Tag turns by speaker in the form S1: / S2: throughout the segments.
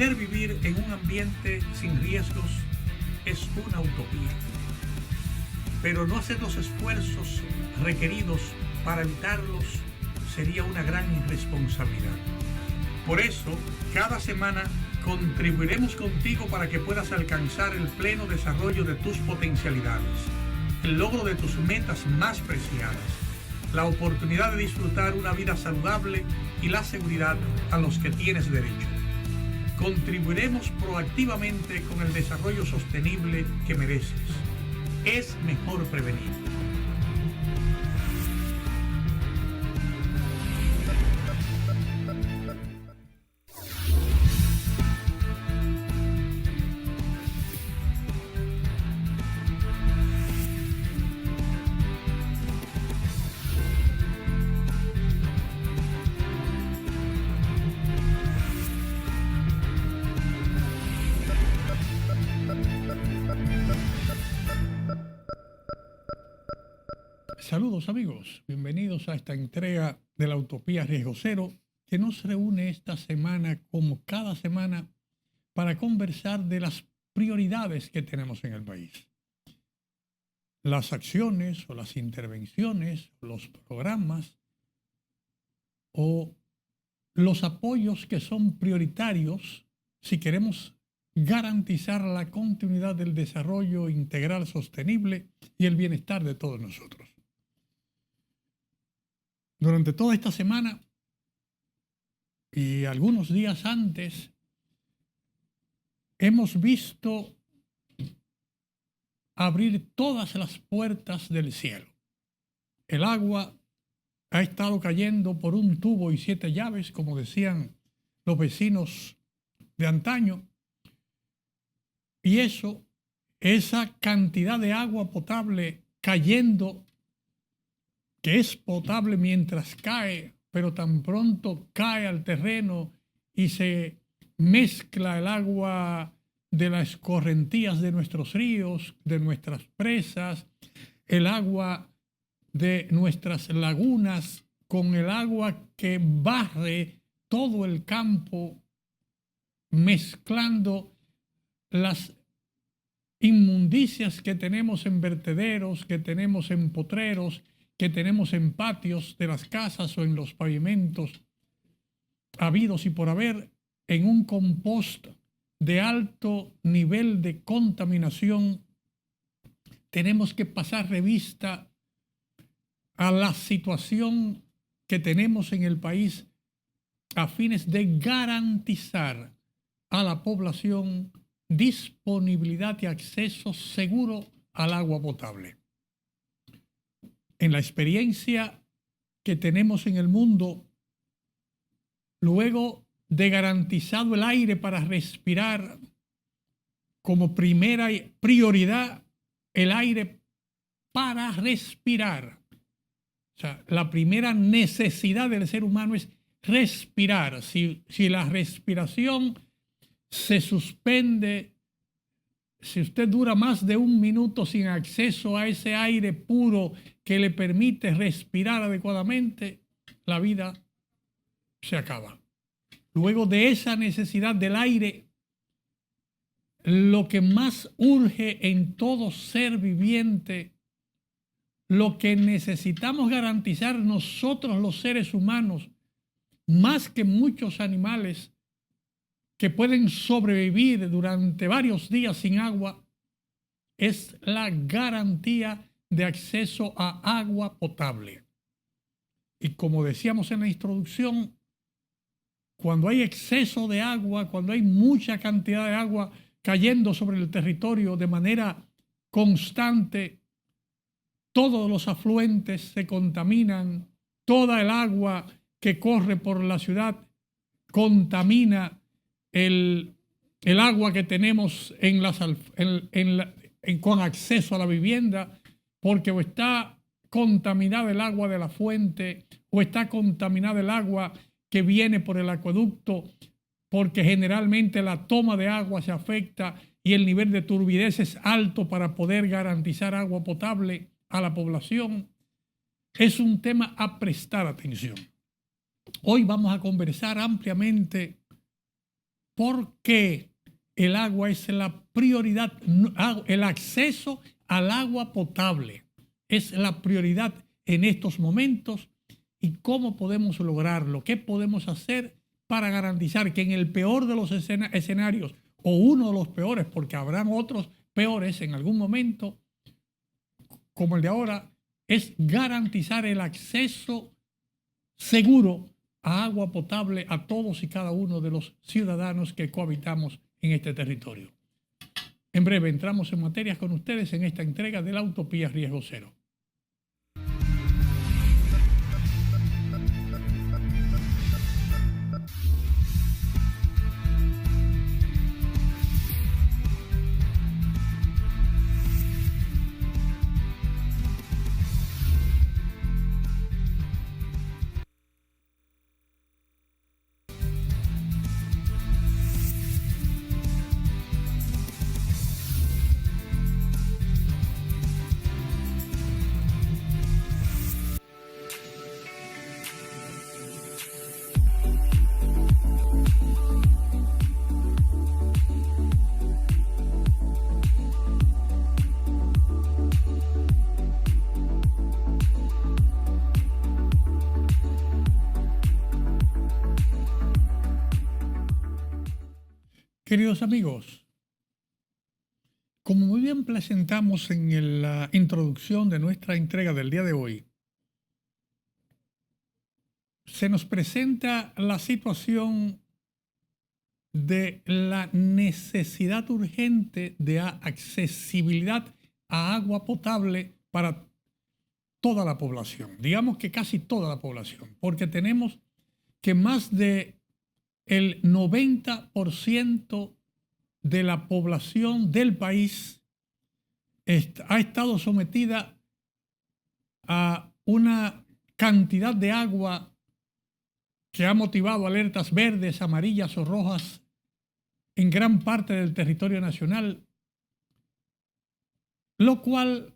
S1: Pretender vivir en un ambiente sin riesgos es una utopía, pero no hacer los esfuerzos requeridos para evitarlos sería una gran irresponsabilidad. Por eso, cada semana contribuiremos contigo para que puedas alcanzar el pleno desarrollo de tus potencialidades, el logro de tus metas más preciadas, la oportunidad de disfrutar una vida saludable y la seguridad a los que tienes derecho. Contribuiremos proactivamente con el desarrollo sostenible que mereces. Es mejor prevenir. Saludos amigos, bienvenidos a esta entrega de la Utopía Riesgo Cero que nos reúne esta semana como cada semana para conversar de las prioridades que tenemos en el país. Las acciones o las intervenciones, los programas o los apoyos que son prioritarios si queremos garantizar la continuidad del desarrollo integral sostenible y el bienestar de todos nosotros. Durante toda esta semana y algunos días antes, hemos visto abrir todas las puertas del cielo. El agua ha estado cayendo por un tubo y 7 llaves, como decían los vecinos de antaño, y esa cantidad de agua potable cayendo, que es potable mientras cae, pero tan pronto cae al terreno y se mezcla el agua de las escorrentías de nuestros ríos, de nuestras presas, el agua de nuestras lagunas, con el agua que barre todo el campo, mezclando las inmundicias que tenemos en vertederos, que tenemos en potreros, que tenemos en patios de las casas o en los pavimentos habidos y por haber, en un compost de alto nivel de contaminación. Tenemos que pasar revista a la situación que tenemos en el país a fines de garantizar a la población disponibilidad y acceso seguro al agua potable. En la experiencia que tenemos en el mundo, luego de garantizado el aire para respirar, como primera prioridad, el aire para respirar. O sea, la primera necesidad del ser humano es respirar. Si la respiración se suspende, si usted dura más de 1 minuto sin acceso a ese aire puro que le permite respirar adecuadamente, la vida se acaba. Luego de esa necesidad del aire, lo que más urge en todo ser viviente, lo que necesitamos garantizar nosotros los seres humanos, más que muchos animales que pueden sobrevivir durante varios días sin agua, es la garantía de acceso a agua potable. Y como decíamos en la introducción, cuando hay exceso de agua, cuando hay mucha cantidad de agua cayendo sobre el territorio de manera constante, todos los afluentes se contaminan, toda el agua que corre por la ciudad contamina el agua que tenemos con acceso a la vivienda, porque o está contaminada el agua de la fuente o está contaminada el agua que viene por el acueducto, porque generalmente la toma de agua se afecta y el nivel de turbidez es alto para poder garantizar agua potable a la población. Es un tema a prestar atención. Hoy vamos a conversar ampliamente porque el agua es la prioridad, el acceso al agua potable es la prioridad en estos momentos. ¿Y cómo podemos lograrlo? ¿Qué podemos hacer para garantizar que en el peor de los escenarios, o uno de los peores, porque habrán otros peores en algún momento, como el de ahora, es garantizar el acceso seguro a agua potable a todos y cada uno de los ciudadanos que cohabitamos en este territorio? En breve entramos en materia con ustedes en esta entrega de la Utopía Riesgo Cero. Queridos amigos, como muy bien presentamos en la introducción de nuestra entrega del día de hoy, se nos presenta la situación de la necesidad urgente de accesibilidad a agua potable para toda la población, digamos que casi toda la población, porque tenemos que más de el 90% de la población del país ha estado sometida a una cantidad de agua que ha motivado alertas verdes, amarillas o rojas en gran parte del territorio nacional, lo cual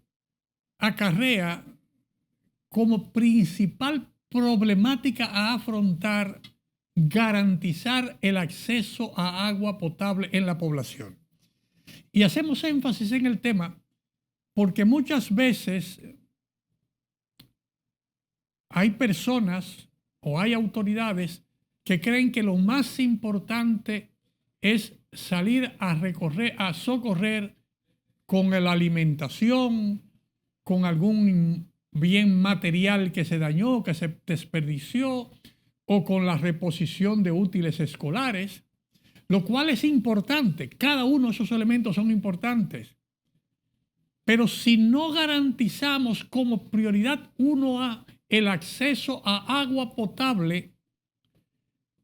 S1: acarrea como principal problemática a afrontar garantizar el acceso a agua potable en la población. Y hacemos énfasis en el tema porque muchas veces hay personas o hay autoridades que creen que lo más importante es salir a socorrer con la alimentación, con algún bien material que se dañó, que se desperdició, o con la reposición de útiles escolares, lo cual es importante. Cada uno de esos elementos son importantes. Pero si no garantizamos como prioridad 1A el acceso a agua potable,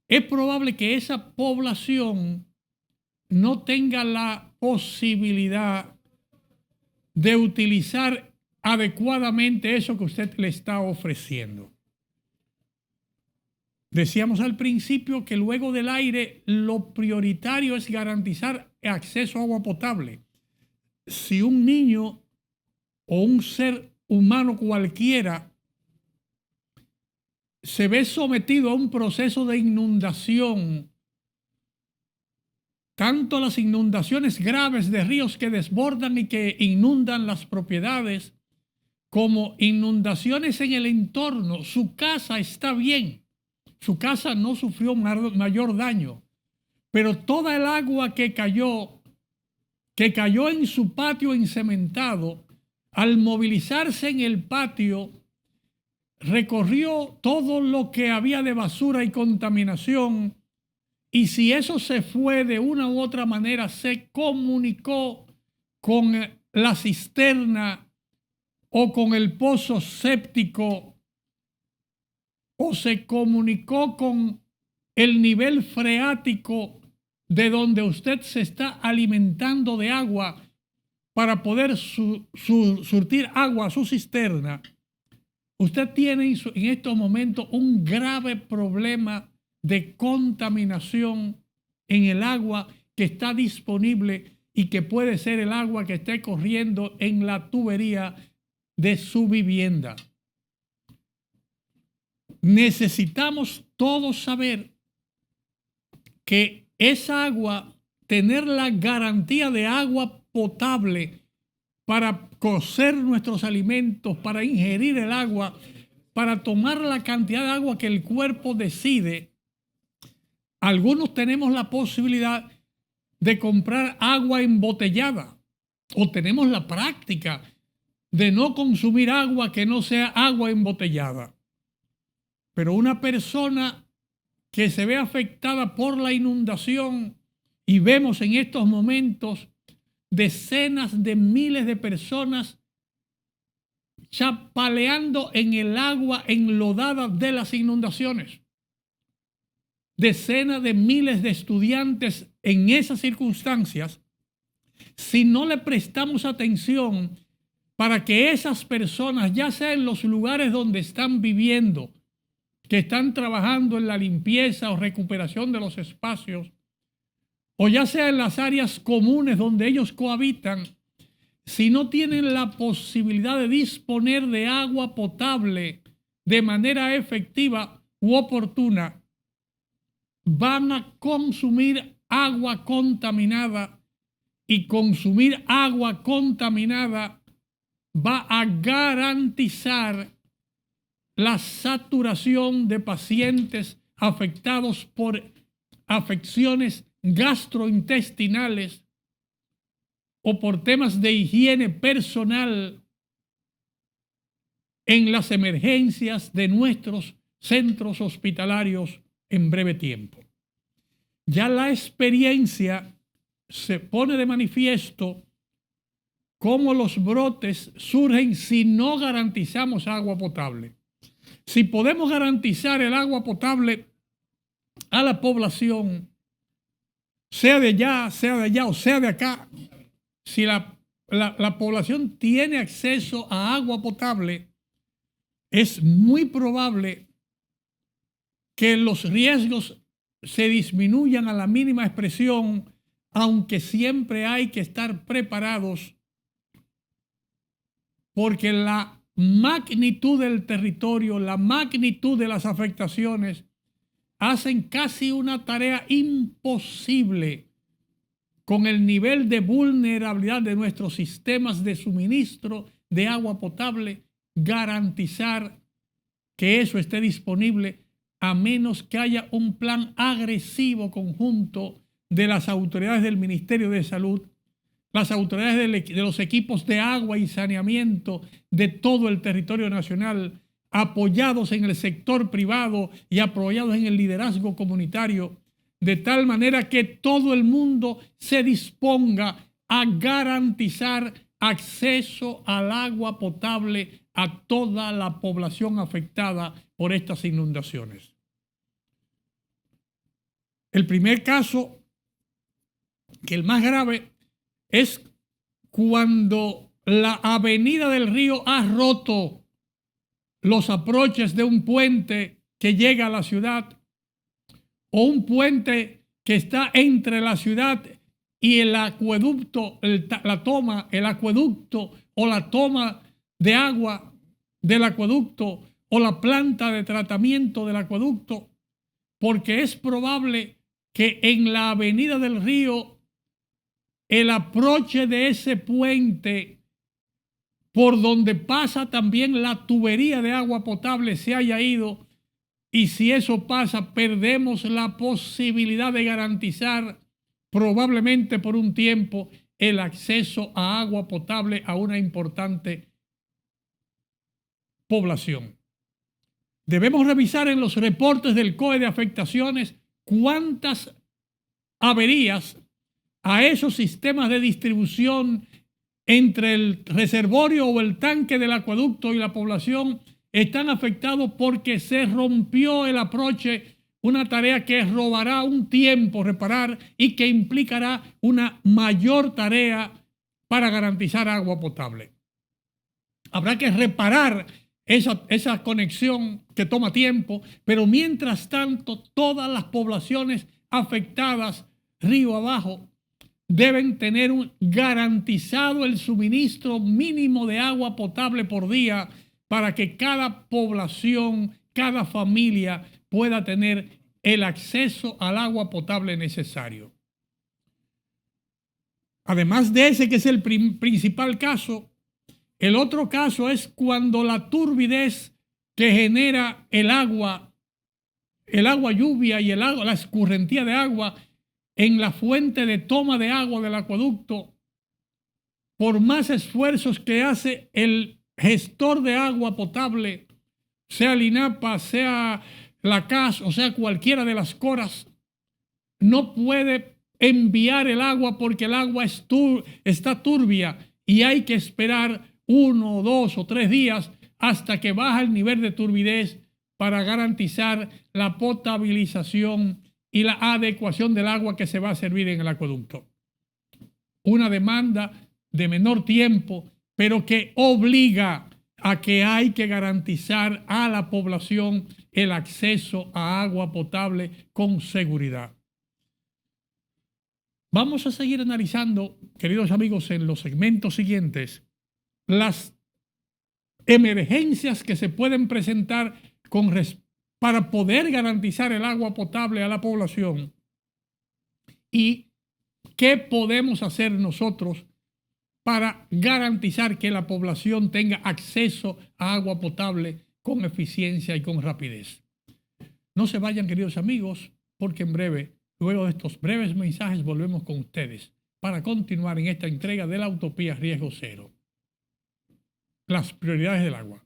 S1: es probable que esa población no tenga la posibilidad de utilizar adecuadamente eso que usted le está ofreciendo. Decíamos al principio que luego del aire lo prioritario es garantizar acceso a agua potable. Si un niño o un ser humano cualquiera se ve sometido a un proceso de inundación, tanto las inundaciones graves de ríos que desbordan y que inundan las propiedades, como inundaciones en el entorno, su casa está bien. Su casa no sufrió mayor daño, pero toda el agua que cayó en su patio encementado, al movilizarse en el patio, recorrió todo lo que había de basura y contaminación, y si eso se fue de una u otra manera, se comunicó con la cisterna o con el pozo séptico, o se comunicó con el nivel freático de donde usted se está alimentando de agua para poder surtir agua a su cisterna, usted tiene en estos momentos un grave problema de contaminación en el agua que está disponible y que puede ser el agua que esté corriendo en la tubería de su vivienda. Necesitamos todos saber que esa agua, tener la garantía de agua potable para cocer nuestros alimentos, para ingerir el agua, para tomar la cantidad de agua que el cuerpo decide. Algunos tenemos la posibilidad de comprar agua embotellada o tenemos la práctica de no consumir agua que no sea agua embotellada. Pero una persona que se ve afectada por la inundación, y vemos en estos momentos decenas de miles de personas chapaleando en el agua enlodada de las inundaciones, decenas de miles de estudiantes en esas circunstancias, si no le prestamos atención para que esas personas, ya sea en los lugares donde están viviendo, que están trabajando en la limpieza o recuperación de los espacios, o ya sea en las áreas comunes donde ellos cohabitan, si no tienen la posibilidad de disponer de agua potable de manera efectiva u oportuna, van a consumir agua contaminada, y consumir agua contaminada va a garantizar la saturación de pacientes afectados por afecciones gastrointestinales o por temas de higiene personal en las emergencias de nuestros centros hospitalarios en breve tiempo. Ya la experiencia se pone de manifiesto cómo los brotes surgen si no garantizamos agua potable. Si podemos garantizar el agua potable a la población, sea de allá o sea de acá, si la población tiene acceso a agua potable, es muy probable que los riesgos se disminuyan a la mínima expresión, aunque siempre hay que estar preparados, porque la magnitud del territorio, la magnitud de las afectaciones hacen casi una tarea imposible con el nivel de vulnerabilidad de nuestros sistemas de suministro de agua potable, garantizar que eso esté disponible, a menos que haya un plan agresivo conjunto de las autoridades del Ministerio de Salud, las autoridades de los equipos de agua y saneamiento de todo el territorio nacional, apoyados en el sector privado y apoyados en el liderazgo comunitario, de tal manera que todo el mundo se disponga a garantizar acceso al agua potable a toda la población afectada por estas inundaciones. El primer caso, que el más grave, es cuando la avenida del río ha roto los aproches de un puente que llega a la ciudad, o un puente que está entre la ciudad y el acueducto, el acueducto o la toma de agua del acueducto o la planta de tratamiento del acueducto, porque es probable que en la avenida del río el aproche de ese puente por donde pasa también la tubería de agua potable se haya ido, y si eso pasa, perdemos la posibilidad de garantizar probablemente por un tiempo el acceso a agua potable a una importante población. Debemos revisar en los reportes del COE de afectaciones cuántas averías a esos sistemas de distribución entre el reservorio o el tanque del acueducto y la población están afectados porque se rompió el aproche, una tarea que robará un tiempo reparar y que implicará una mayor tarea para garantizar agua potable. Habrá que reparar esa conexión que toma tiempo, pero mientras tanto todas las poblaciones afectadas río abajo deben tener garantizado el suministro mínimo de agua potable por día para que cada población, cada familia pueda tener el acceso al agua potable necesario. Además de ese que es el principal caso, el otro caso es cuando la turbidez que genera el agua lluvia y la escurrentía de agua en la fuente de toma de agua del acueducto, por más esfuerzos que hace el gestor de agua potable, sea el INAPA, sea la CAS o sea cualquiera de las coras, no puede enviar el agua porque el agua está turbia y hay que esperar 1, 2 o 3 días hasta que baja el nivel de turbidez para garantizar la potabilización y la adecuación del agua que se va a servir en el acueducto. Una demanda de menor tiempo, pero que obliga a que hay que garantizar a la población el acceso a agua potable con seguridad. Vamos a seguir analizando, queridos amigos, en los segmentos siguientes, las emergencias que se pueden presentar para poder garantizar el agua potable a la población y qué podemos hacer nosotros para garantizar que la población tenga acceso a agua potable con eficiencia y con rapidez. No se vayan, queridos amigos, porque en breve, luego de estos breves mensajes, volvemos con ustedes para continuar en esta entrega de la Utopía Riesgo Cero. Las prioridades del agua.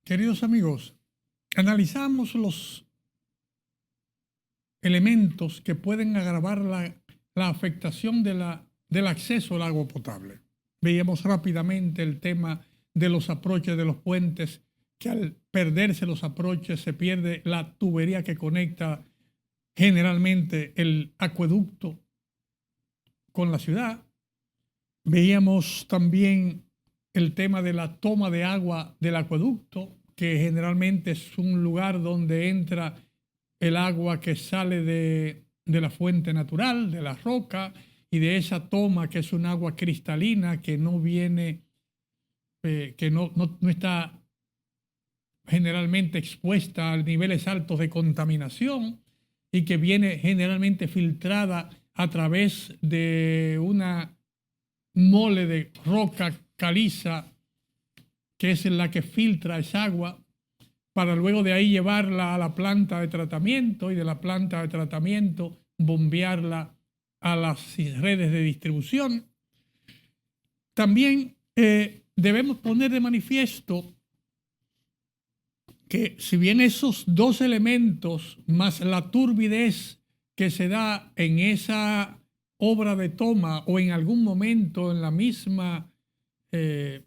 S1: Queridos amigos, analizamos los elementos que pueden agravar la afectación del acceso al agua potable. Veíamos rápidamente el tema de los aproches de los puentes, que al perderse los aproches se pierde la tubería que conecta generalmente el acueducto con la ciudad. Veíamos también el tema de la toma de agua del acueducto, que generalmente es un lugar donde entra el agua que sale de la fuente natural, de la roca, y de esa toma que es un agua cristalina que no viene, que no está generalmente expuesta a niveles altos de contaminación y que viene generalmente filtrada a través de una mole de roca caliza, que es la que filtra esa agua, para luego de ahí llevarla a la planta de tratamiento y de la planta de tratamiento bombearla a las redes de distribución. También debemos poner de manifiesto que si bien esos dos elementos más la turbidez que se da en esa obra de toma o en algún momento en la misma,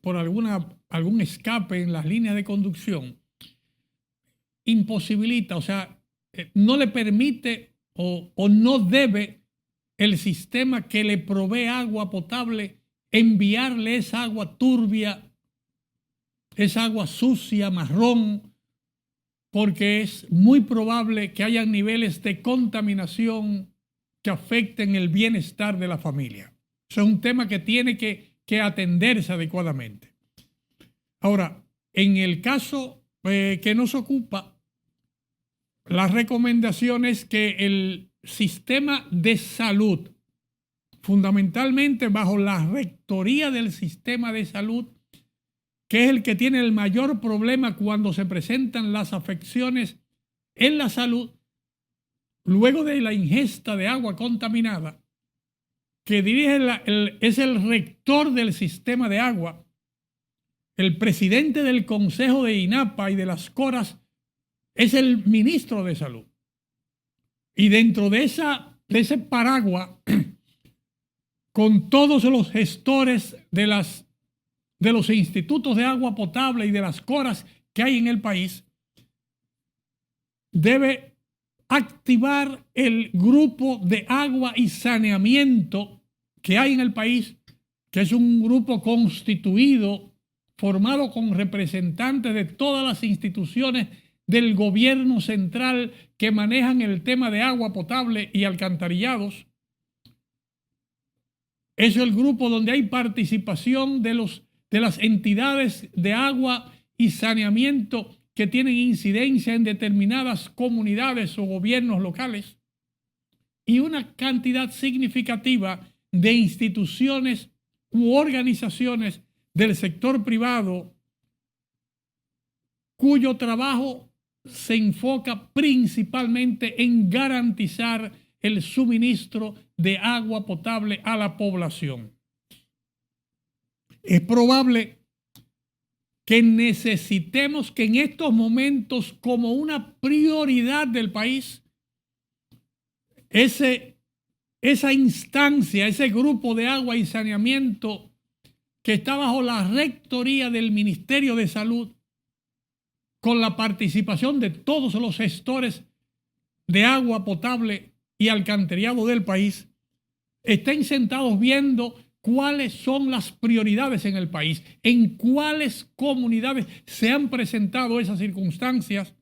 S1: por algún escape en las líneas de conducción, imposibilita, o sea, no le permite o no debe el sistema que le provee agua potable enviarle esa agua turbia, esa agua sucia, marrón, porque es muy probable que haya niveles de contaminación que afecten el bienestar de la familia. Eso es un tema que tiene que atenderse adecuadamente. Ahora, en el caso que nos ocupa, la recomendación es que el sistema de salud, fundamentalmente bajo la rectoría del sistema de salud, que es el que tiene el mayor problema cuando se presentan las afecciones en la salud, luego de la ingesta de agua contaminada, que dirige es el rector del sistema de agua, el presidente del Consejo de INAPA y de las CORAS es el ministro de Salud. Y dentro de ese paraguas, con todos los gestores de los institutos de agua potable y de las CORAS que hay en el país, debe activar el grupo de agua y saneamiento que hay en el país, que es un grupo constituido, formado con representantes de todas las instituciones del gobierno central que manejan el tema de agua potable y alcantarillados. Es el grupo donde hay participación de las entidades de agua y saneamiento que tienen incidencia en determinadas comunidades o gobiernos locales, y una cantidad significativa de instituciones u organizaciones del sector privado cuyo trabajo se enfoca principalmente en garantizar el suministro de agua potable a la población. Es probable que necesitemos que en estos momentos, como una prioridad del país, esa instancia, ese grupo de agua y saneamiento que está bajo la rectoría del Ministerio de Salud, con la participación de todos los gestores de agua potable y alcantarillado del país, estén sentados viendo cuáles son las prioridades en el país, en cuáles comunidades se han presentado esas circunstancias,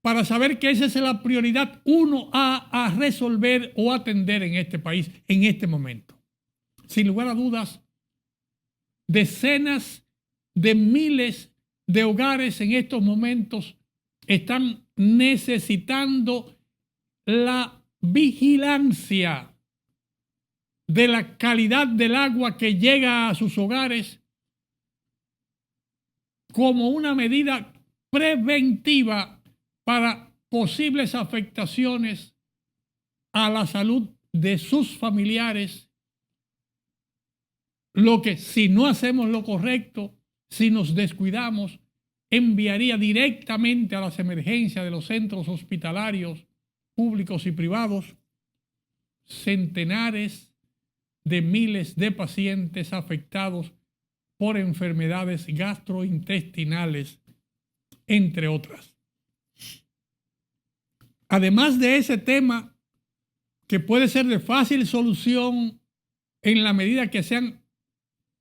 S1: para saber que esa es la prioridad 1A a resolver o atender en este país en este momento. Sin lugar a dudas, decenas de miles de hogares en estos momentos están necesitando la vigilancia de la calidad del agua que llega a sus hogares como una medida preventiva para posibles afectaciones a la salud de sus familiares, lo que, si no hacemos lo correcto, si nos descuidamos, enviaría directamente a las emergencias de los centros hospitalarios públicos y privados centenares de miles de pacientes afectados por enfermedades gastrointestinales, entre otras. Además de ese tema, que puede ser de fácil solución en la medida que sean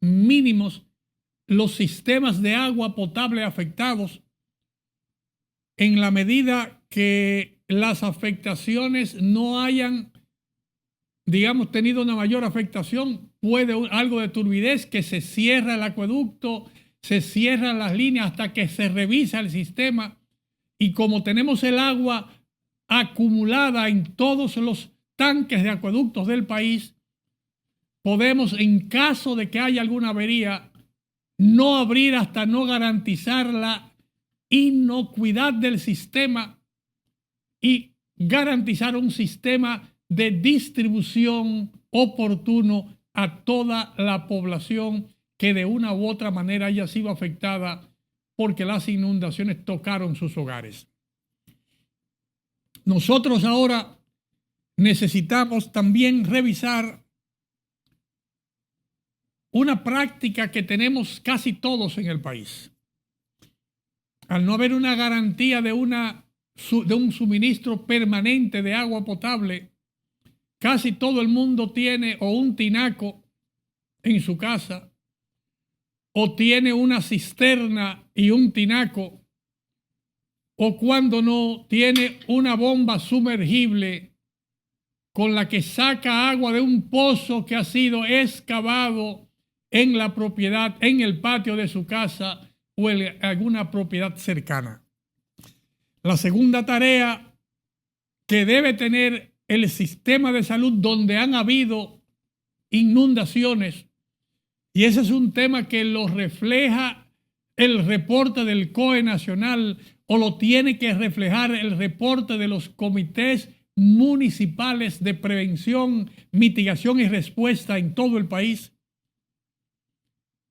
S1: mínimos los sistemas de agua potable afectados, en la medida que las afectaciones no hayan, digamos, tenido una mayor afectación, puede algo de turbidez, que se cierra el acueducto, se cierran las líneas hasta que se revisa el sistema, y como tenemos el agua acumulada en todos los tanques de acueductos del país, podemos, en caso de que haya alguna avería, no abrir hasta no garantizar la inocuidad del sistema y garantizar un sistema de distribución oportuno a toda la población que de una u otra manera haya sido afectada porque las inundaciones tocaron sus hogares. Nosotros ahora necesitamos también revisar una práctica que tenemos casi todos en el país. Al no haber una garantía de un suministro permanente de agua potable, casi todo el mundo tiene o un tinaco en su casa, o tiene una cisterna y un tinaco, o cuando no, tiene una bomba sumergible con la que saca agua de un pozo que ha sido excavado en la propiedad, en el patio de su casa o en alguna propiedad cercana. La segunda tarea que debe tener el sistema de salud donde han habido inundaciones, y ese es un tema que lo refleja el reporte del COE nacional o lo tiene que reflejar el reporte de los comités municipales de prevención, mitigación y respuesta en todo el país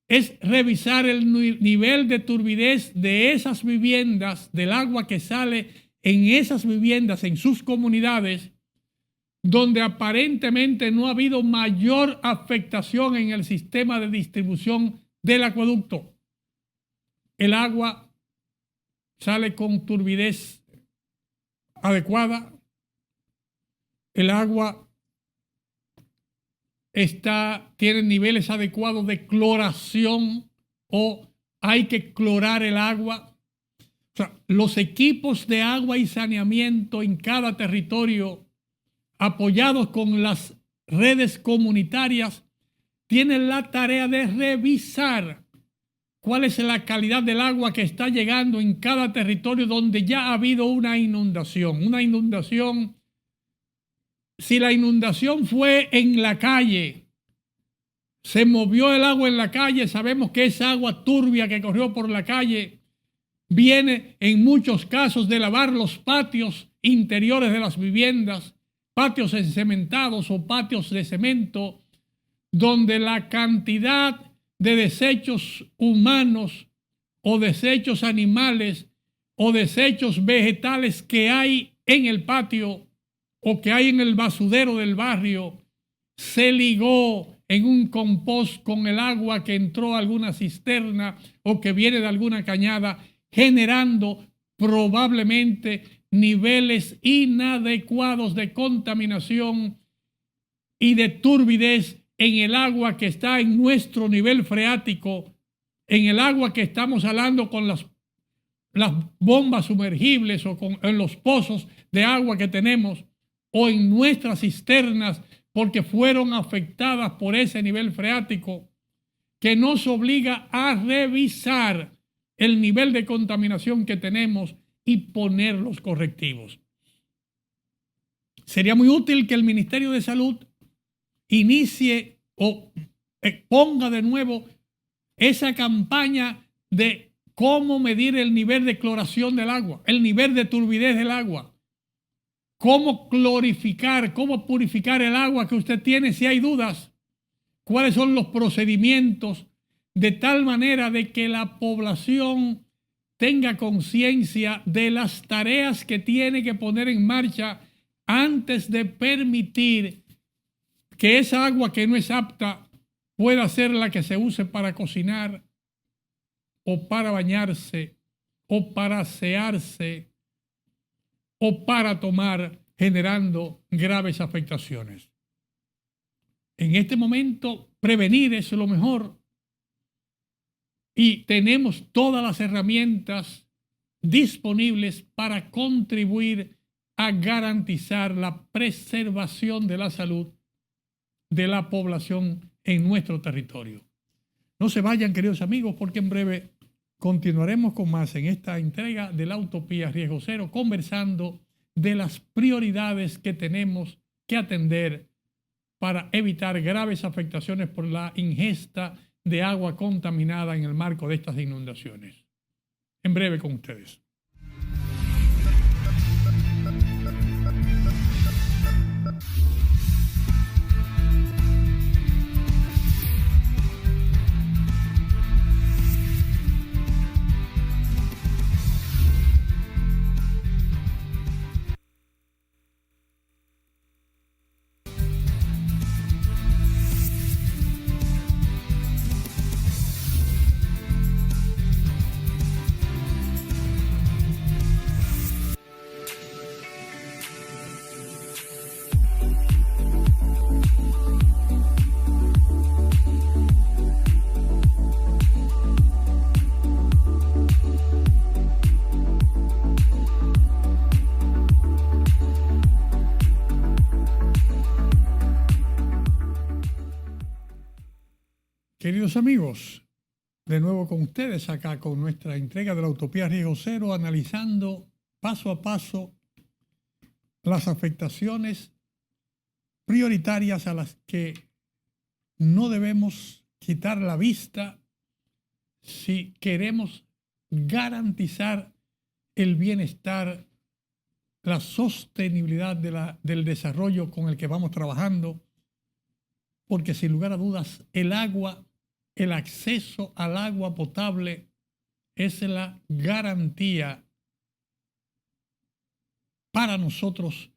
S1: es revisar el nivel de turbidez de esas viviendas, del agua que sale en esas viviendas, en sus comunidades, donde aparentemente no ha habido mayor afectación en el sistema de distribución del acueducto. El agua sale con turbidez adecuada, el agua tiene niveles adecuados de cloración o hay que clorar el agua. O sea, los equipos de agua y saneamiento en cada territorio, apoyados con las redes comunitarias, tienen la tarea de revisar cuál es la calidad del agua que está llegando en cada territorio donde ya ha habido una inundación. Una inundación, si la inundación fue en la calle, se movió el agua en la calle, sabemos que esa agua turbia que corrió por la calle viene en muchos casos de lavar los patios interiores de las viviendas, patios encementados o patios de cemento, donde la cantidad de desechos humanos o desechos animales o desechos vegetales que hay en el patio o que hay en el basurero del barrio se ligó en un compost con el agua que entró a alguna cisterna o que viene de alguna cañada, generando probablemente niveles inadecuados de contaminación y de turbidez en el agua que está en nuestro nivel freático, en el agua que estamos hablando con las bombas sumergibles o en los pozos de agua que tenemos o en nuestras cisternas porque fueron afectadas por ese nivel freático, que nos obliga a revisar el nivel de contaminación que tenemos y poner los correctivos. Sería muy útil que el Ministerio de Salud inicie o ponga de nuevo esa campaña de cómo medir el nivel de cloración del agua, el nivel de turbidez del agua, cómo clorificar, cómo purificar el agua que usted tiene si hay dudas, cuáles son los procedimientos, de tal manera de que la población tenga conciencia de las tareas que tiene que poner en marcha antes de permitir que esa agua que no es apta pueda ser la que se use para cocinar o para bañarse o para asearse o para tomar, generando graves afectaciones. En este momento, prevenir es lo mejor y tenemos todas las herramientas disponibles para contribuir a garantizar la preservación de la salud de la población en nuestro territorio. No se vayan, queridos amigos, porque en breve continuaremos con más en esta entrega de la Utopía Riesgo Cero, conversando de las prioridades que tenemos que atender para evitar graves afectaciones por la ingesta de agua contaminada en el marco de estas inundaciones. En breve con ustedes. Queridos amigos, de nuevo con ustedes acá con nuestra entrega de la Utopía Riesgo Cero, analizando paso a paso las afectaciones prioritarias a las que no debemos quitar la vista si queremos garantizar el bienestar, la sostenibilidad del desarrollo con el que vamos trabajando, porque sin lugar a dudas el agua, el acceso al agua potable es la garantía para nosotros,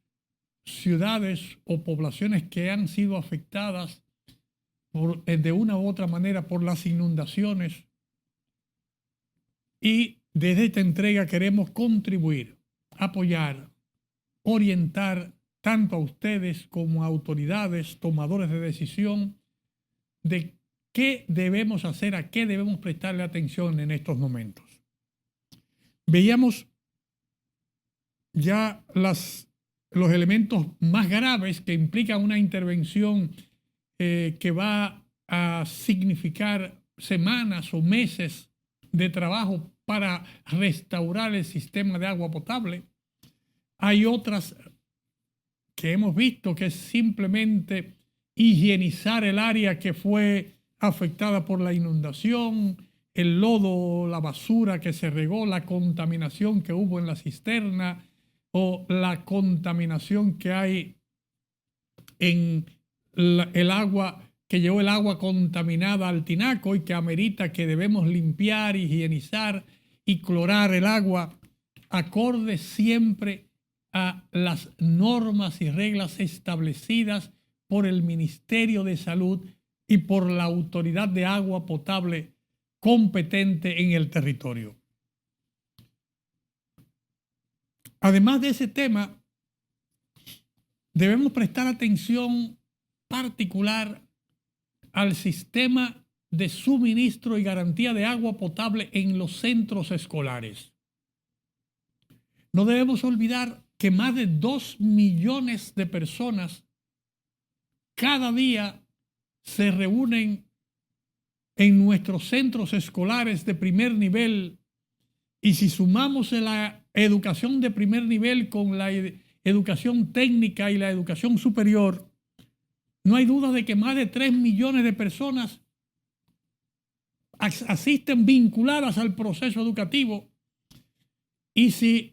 S1: ciudades o poblaciones que han sido afectadas de una u otra manera por las inundaciones. Y desde esta entrega queremos contribuir, apoyar, orientar tanto a ustedes como a autoridades, tomadores de decisión, de qué debemos hacer, a qué debemos prestarle atención en estos momentos. Veíamos ya los elementos más graves que implican una intervención que va a significar semanas o meses de trabajo para restaurar el sistema de agua potable. Hay otras que hemos visto que es simplemente higienizar el área que fue afectada por la inundación, el lodo, la basura que se regó, la contaminación que hubo en la cisterna o la contaminación que hay en el agua, que llevó el agua contaminada al tinaco y que amerita que debemos limpiar, higienizar y clorar el agua acorde siempre a las normas y reglas establecidas por el Ministerio de Salud y por la autoridad de agua potable competente en el territorio. Además de ese tema, debemos prestar atención particular al sistema de suministro y garantía de agua potable en los centros escolares. No debemos olvidar que más de 2 millones de personas cada día se reúnen en nuestros centros escolares de primer nivel, y si sumamos la educación de primer nivel con la educación técnica y la educación superior, no hay duda de que más de 3 millones de personas asisten vinculadas al proceso educativo, y si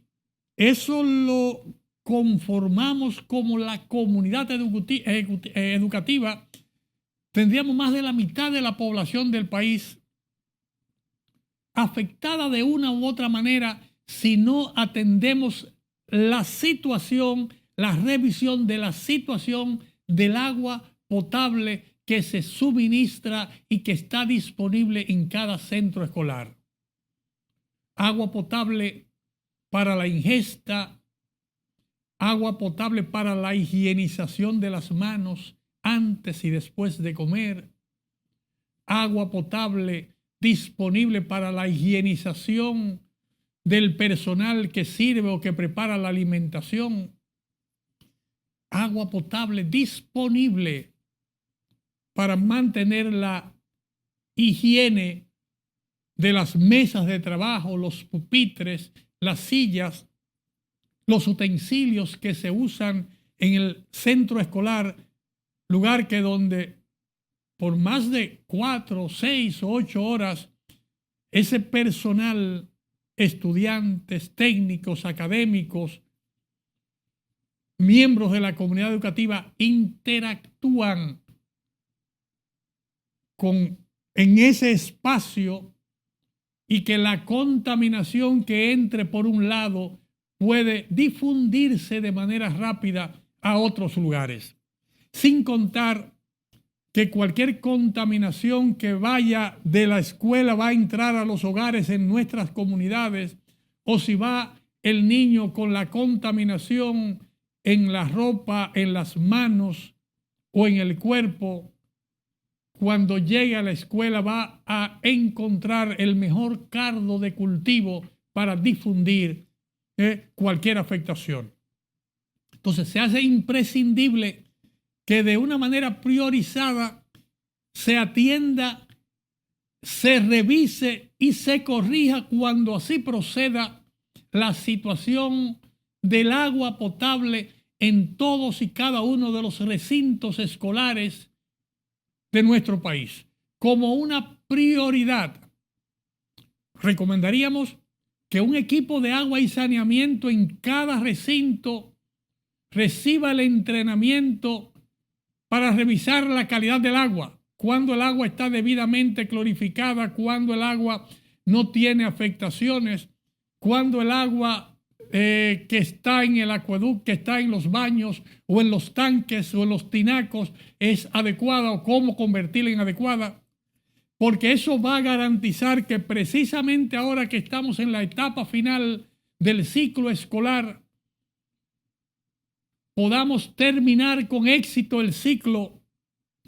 S1: eso lo conformamos como la comunidad educativa, tendríamos más de la mitad de la población del país afectada de una u otra manera si no atendemos la situación, la revisión de la situación del agua potable que se suministra y que está disponible en cada centro escolar. Agua potable para la ingesta, agua potable para la higienización de las manos antes y después de comer, agua potable disponible para la higienización del personal que sirve o que prepara la alimentación, agua potable disponible para mantener la higiene de las mesas de trabajo, los pupitres, las sillas, los utensilios que se usan en el centro escolar, lugar que donde por más de 4, 6 o 8 horas ese personal, estudiantes, técnicos, académicos, miembros de la comunidad educativa interactúan en ese espacio, y que la contaminación que entre por un lado puede difundirse de manera rápida a otros lugares. Sin contar que cualquier contaminación que vaya de la escuela va a entrar a los hogares en nuestras comunidades, o si va el niño con la contaminación en la ropa, en las manos o en el cuerpo, cuando llegue a la escuela va a encontrar el mejor caldo de cultivo para difundir cualquier afectación. Entonces se hace imprescindible que de una manera priorizada se atienda, se revise y se corrija cuando así proceda la situación del agua potable en todos y cada uno de los recintos escolares de nuestro país, como una prioridad. Recomendaríamos que un equipo de agua y saneamiento en cada recinto reciba el entrenamiento para revisar la calidad del agua, cuando el agua está debidamente clorificada, cuando el agua no tiene afectaciones, cuando el agua que está en el acueducto, que está en los baños o en los tanques o en los tinacos es adecuada o cómo convertirla en adecuada, porque eso va a garantizar que precisamente ahora que estamos en la etapa final del ciclo escolar, podamos terminar con éxito el ciclo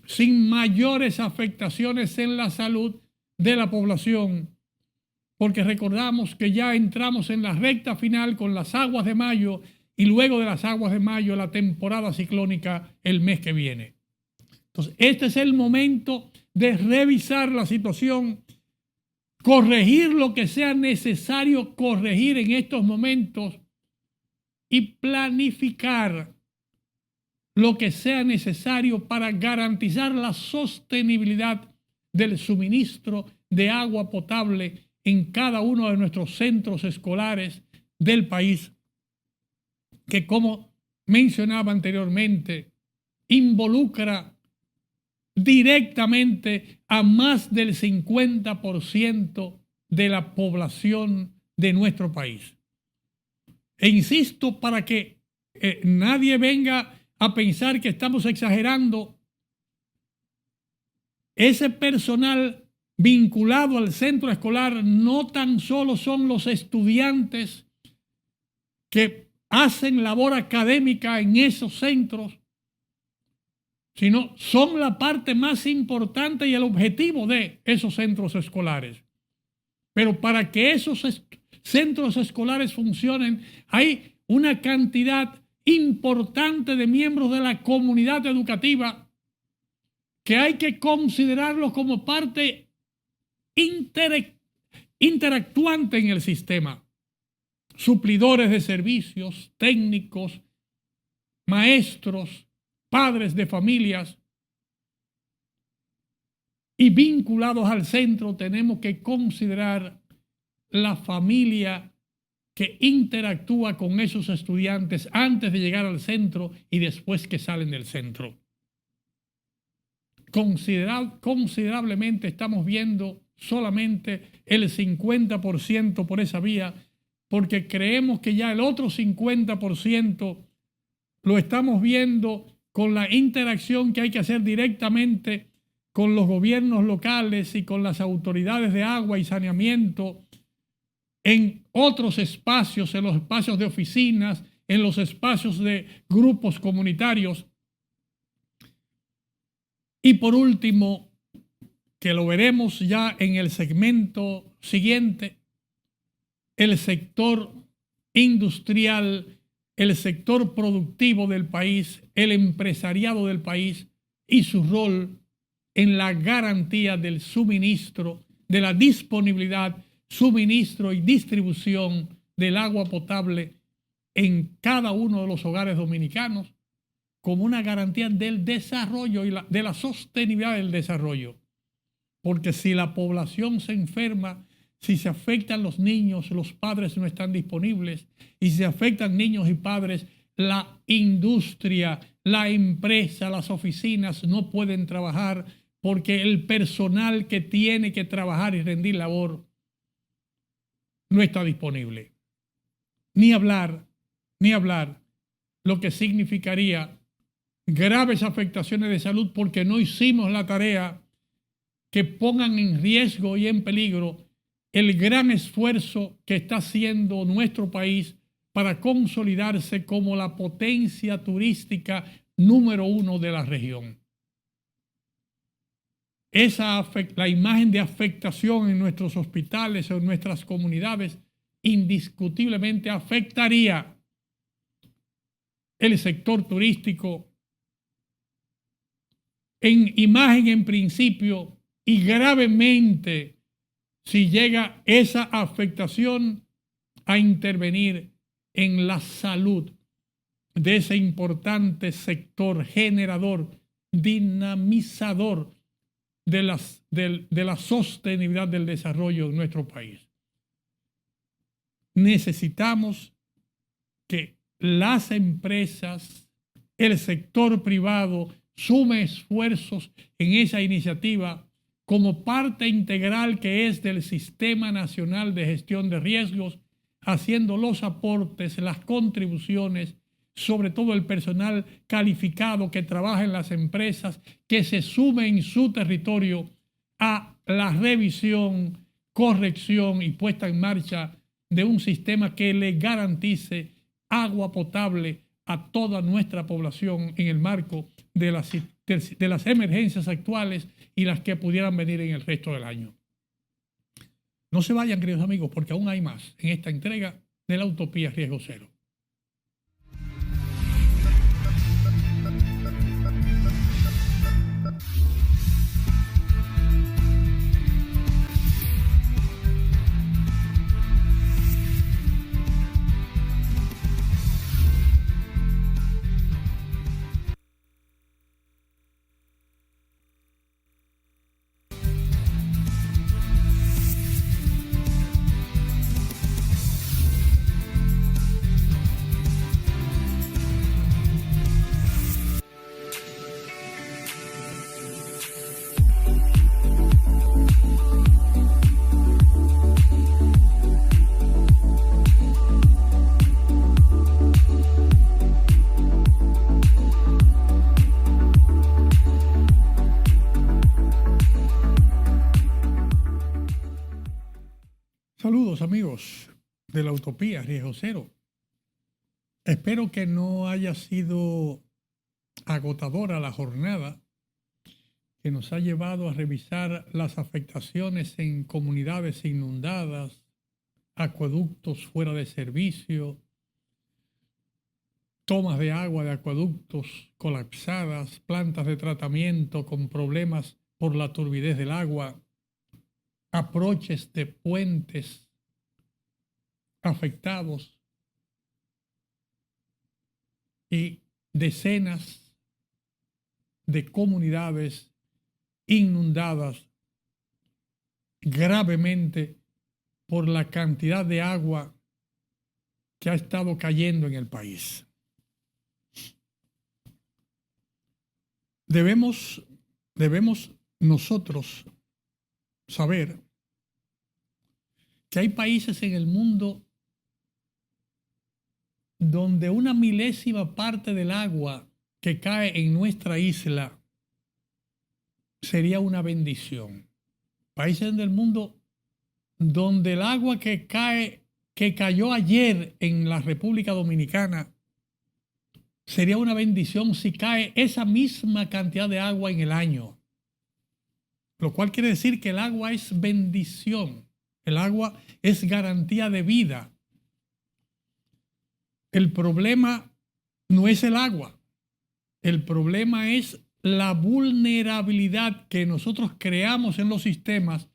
S1: sin mayores afectaciones en la salud de la población, porque recordamos que ya entramos en la recta final con las aguas de mayo y luego de las aguas de mayo la temporada ciclónica el mes que viene. Entonces, este es el momento de revisar la situación, corregir lo que sea necesario corregir en estos momentos y planificar lo que sea necesario para garantizar la sostenibilidad del suministro de agua potable en cada uno de nuestros centros escolares del país, que como mencionaba anteriormente, involucra directamente a más del 50% de la población de nuestro país. E insisto, para que nadie venga a pensar que estamos exagerando, ese personal vinculado al centro escolar no tan solo son los estudiantes que hacen labor académica en esos centros, sino son la parte más importante y el objetivo de esos centros escolares. Pero para que esos centros escolares funcionen, hay una cantidad importante de miembros de la comunidad educativa que hay que considerarlos como parte interactuante en el sistema. Suplidores de servicios, técnicos, maestros, padres de familias. Y vinculados al centro tenemos que considerar la familia que interactúa con esos estudiantes antes de llegar al centro y después que salen del centro. Considerablemente estamos viendo solamente el 50% por esa vía, porque creemos que ya el otro 50% lo estamos viendo con la interacción que hay que hacer directamente con los gobiernos locales y con las autoridades de agua y saneamiento en otros espacios, en los espacios de oficinas, en los espacios de grupos comunitarios. Y por último, que lo veremos ya en el segmento siguiente, el sector industrial, el sector productivo del país, el empresariado del país y su rol en la garantía del suministro, de la disponibilidad, suministro y distribución del agua potable en cada uno de los hogares dominicanos, como una garantía del desarrollo y de la sostenibilidad del desarrollo. Porque si la población se enferma, si se afectan los niños, los padres no están disponibles, y si se afectan niños y padres, la industria, la empresa, las oficinas no pueden trabajar porque el personal que tiene que trabajar y rendir labor no está disponible. Ni hablar lo que significaría graves afectaciones de salud porque no hicimos la tarea que pongan en riesgo y en peligro el gran esfuerzo que está haciendo nuestro país para consolidarse como la potencia turística número 1 de la región. La imagen de afectación en nuestros hospitales o en nuestras comunidades indiscutiblemente afectaría el sector turístico en imagen en principio y gravemente si llega esa afectación a intervenir en la salud de ese importante sector generador, dinamizador de la sostenibilidad del desarrollo de nuestro país. necesitamos que las empresas, el sector privado, sume esfuerzos en esa iniciativa como parte integral que es del Sistema Nacional de Gestión de Riesgos, haciendo los aportes, las contribuciones, sobre todo el personal calificado que trabaja en las empresas, que se sume en su territorio a la revisión, corrección y puesta en marcha de un sistema que le garantice agua potable a toda nuestra población en el marco de las emergencias actuales y las que pudieran venir en el resto del año. No se vayan, queridos amigos, porque aún hay más en esta entrega de la Utopía Riesgo Cero. Saludos amigos de la Utopía Riesgo Cero. Espero que no haya sido agotadora la jornada que nos ha llevado a revisar las afectaciones en comunidades inundadas, acueductos fuera de servicio, tomas de agua de acueductos colapsadas, plantas de tratamiento con problemas por la turbidez del agua, aproches de puentes afectados y decenas de comunidades inundadas gravemente por la cantidad de agua que ha estado cayendo en el país. Debemos nosotros saber que hay países en el mundo donde una milésima parte del agua que cae en nuestra isla sería una bendición. Países del mundo donde el agua que cayó ayer en la República Dominicana sería una bendición si cae esa misma cantidad de agua en el año. Lo cual quiere decir que el agua es bendición. El agua es garantía de vida. El problema no es el agua. El problema es la vulnerabilidad que nosotros creamos en los sistemas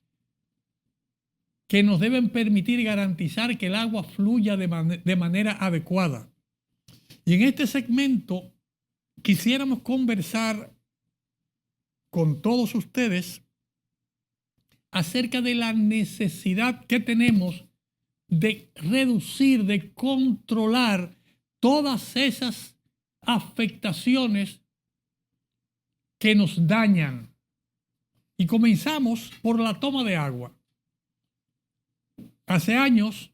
S1: que nos deben permitir garantizar que el agua fluya de manera adecuada. Y en este segmento quisiéramos conversar con todos ustedes acerca de la necesidad que tenemos de reducir, de controlar todas esas afectaciones que nos dañan. Y comenzamos por la toma de agua. Hace años,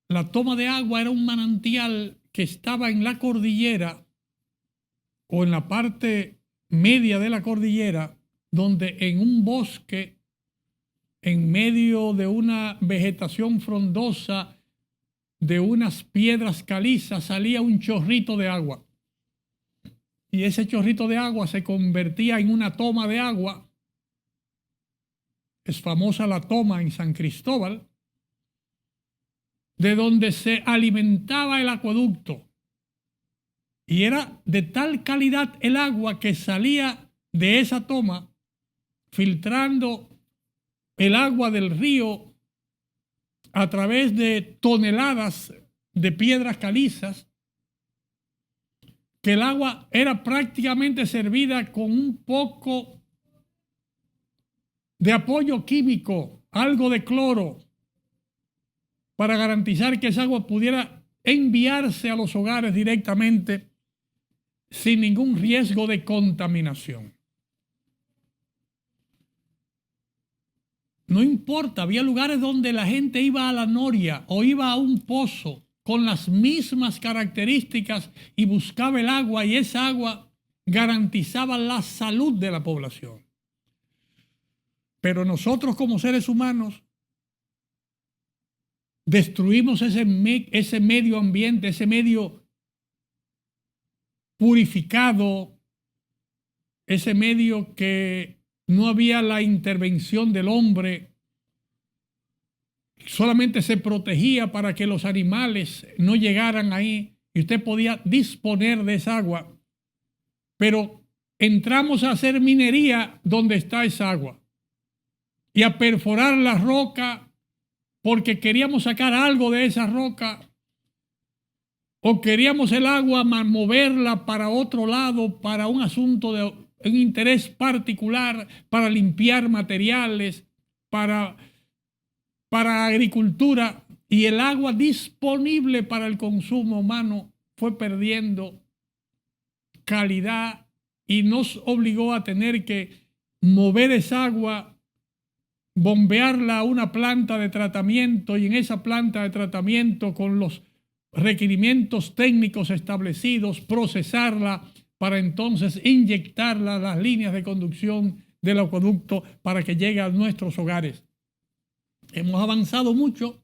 S1: la toma de agua era un manantial que estaba en la cordillera o en la parte media de la cordillera, donde en un bosque, en medio de una vegetación frondosa, de unas piedras calizas, salía un chorrito de agua. Y ese chorrito de agua se convertía en una toma de agua. Es famosa la toma en San Cristóbal, de donde se alimentaba el acueducto. Y era de tal calidad el agua que salía de esa toma, filtrando el agua del río a través de toneladas de piedras calizas, que el agua era prácticamente servida con un poco de apoyo químico, algo de cloro, para garantizar que esa agua pudiera enviarse a los hogares directamente sin ningún riesgo de contaminación. No importa, había lugares donde la gente iba a la noria o iba a un pozo con las mismas características y buscaba el agua, y esa agua garantizaba la salud de la población. Pero nosotros como seres humanos destruimos ese medio ambiente, ese medio purificado, ese medio que no había la intervención del hombre, solamente se protegía para que los animales no llegaran ahí y usted podía disponer de esa agua. Pero entramos a hacer minería donde está esa agua y a perforar la roca porque queríamos sacar algo de esa roca, o queríamos el agua moverla para otro lado, para un asunto de un interés particular, para limpiar materiales, para agricultura, y el agua disponible para el consumo humano fue perdiendo calidad y nos obligó a tener que mover esa agua, bombearla a una planta de tratamiento, y en esa planta de tratamiento, con los requerimientos técnicos establecidos, procesarla para entonces inyectarla a las líneas de conducción del acueducto para que llegue a nuestros hogares. Hemos avanzado mucho.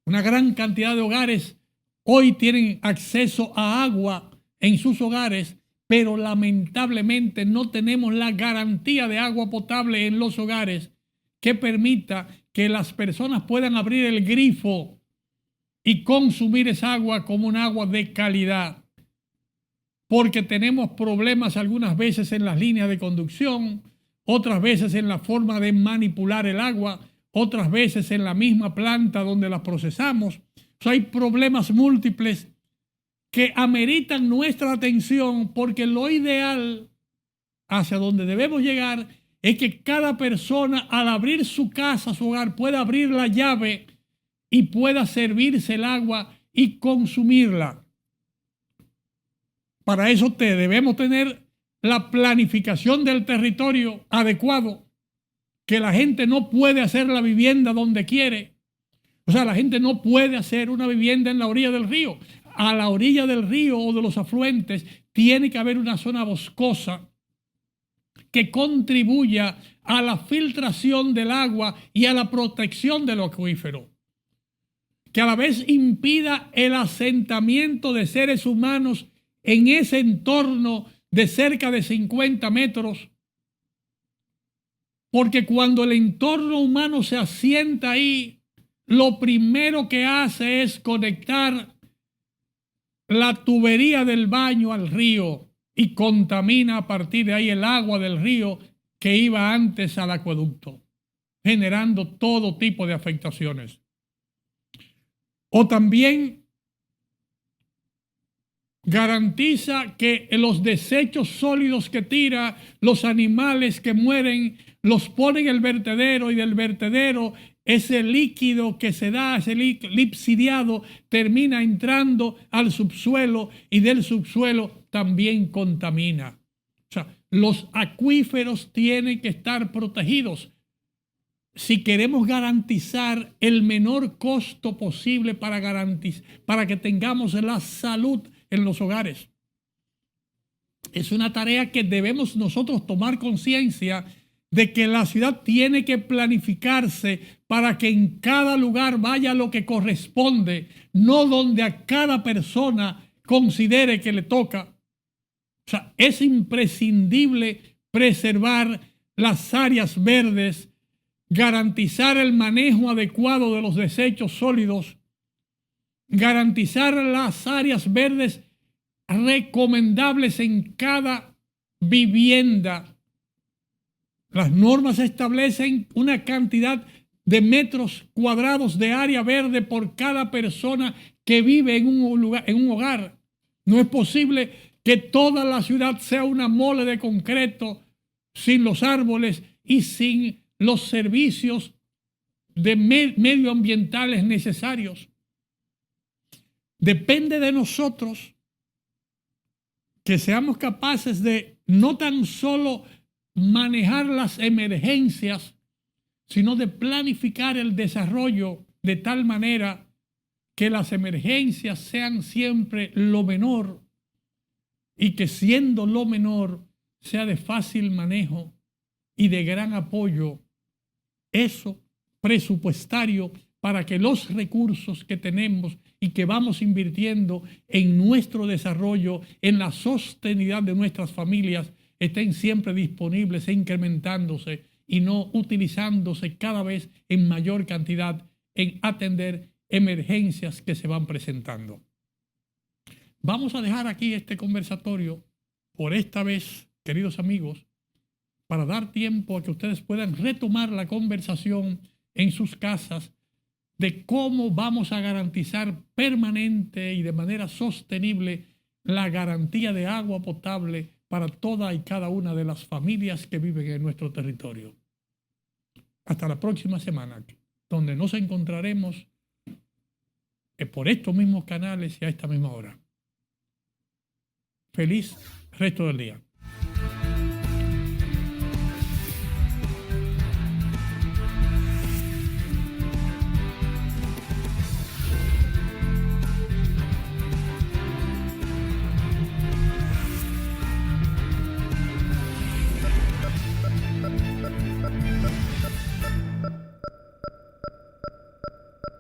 S1: Una gran cantidad de hogares hoy tienen acceso a agua en sus hogares, pero lamentablemente no tenemos la garantía de agua potable en los hogares que permita que las personas puedan abrir el grifo y consumir esa agua como un agua de calidad. Porque tenemos problemas algunas veces en las líneas de conducción, otras veces en la forma de manipular el agua, otras veces en la misma planta donde la procesamos. O sea, hay problemas múltiples que ameritan nuestra atención, porque lo ideal hacia donde debemos llegar es que cada persona, al abrir su casa, su hogar, pueda abrir la llave y pueda servirse el agua y consumirla. Para eso debemos tener la planificación del territorio adecuado, que la gente no puede hacer la vivienda donde quiere. O sea, la gente no puede hacer una vivienda en la orilla del río. A la orilla del río o de los afluentes tiene que haber una zona boscosa que contribuya a la filtración del agua y a la protección del acuífero, que a la vez impida el asentamiento de seres humanos en ese entorno de cerca de 50 metros, porque cuando el entorno humano se asienta ahí, lo primero que hace es conectar la tubería del baño al río y contamina a partir de ahí el agua del río que iba antes al acueducto, generando todo tipo de afectaciones. O también garantiza que los desechos sólidos que tira, los animales que mueren, los pone en el vertedero, y del vertedero ese líquido que se da, ese lixiviado, termina entrando al subsuelo, y del subsuelo también contamina. O sea, los acuíferos tienen que estar protegidos si queremos garantizar el menor costo posible para que tengamos la salud en los hogares. Es una tarea que debemos nosotros tomar conciencia de que la ciudad tiene que planificarse para que en cada lugar vaya lo que corresponde, no donde a cada persona considere que le toca. O sea, es imprescindible preservar las áreas verdes, garantizar el manejo adecuado de los desechos sólidos, garantizar las áreas verdes recomendables en cada vivienda. Las normas establecen una cantidad de metros cuadrados de área verde por cada persona que vive en un hogar. No es posible que toda la ciudad sea una mole de concreto sin los árboles y sin los servicios medioambientales necesarios. Depende de nosotros que seamos capaces de no tan solo manejar las emergencias, sino de planificar el desarrollo de tal manera que las emergencias sean siempre lo menor y que siendo lo menor sea de fácil manejo y de gran apoyo, eso presupuestario, para que los recursos que tenemos y que vamos invirtiendo en nuestro desarrollo, en la sostenibilidad de nuestras familias, estén siempre disponibles e incrementándose y no utilizándose cada vez en mayor cantidad en atender emergencias que se van presentando. Vamos a dejar aquí este conversatorio por esta vez, queridos amigos, para dar tiempo a que ustedes puedan retomar la conversación en sus casas de cómo vamos a garantizar permanente y de manera sostenible la garantía de agua potable para toda y cada una de las familias que viven en nuestro territorio. Hasta la próxima semana, donde nos encontraremos por estos mismos canales y a esta misma hora. Feliz resto del día.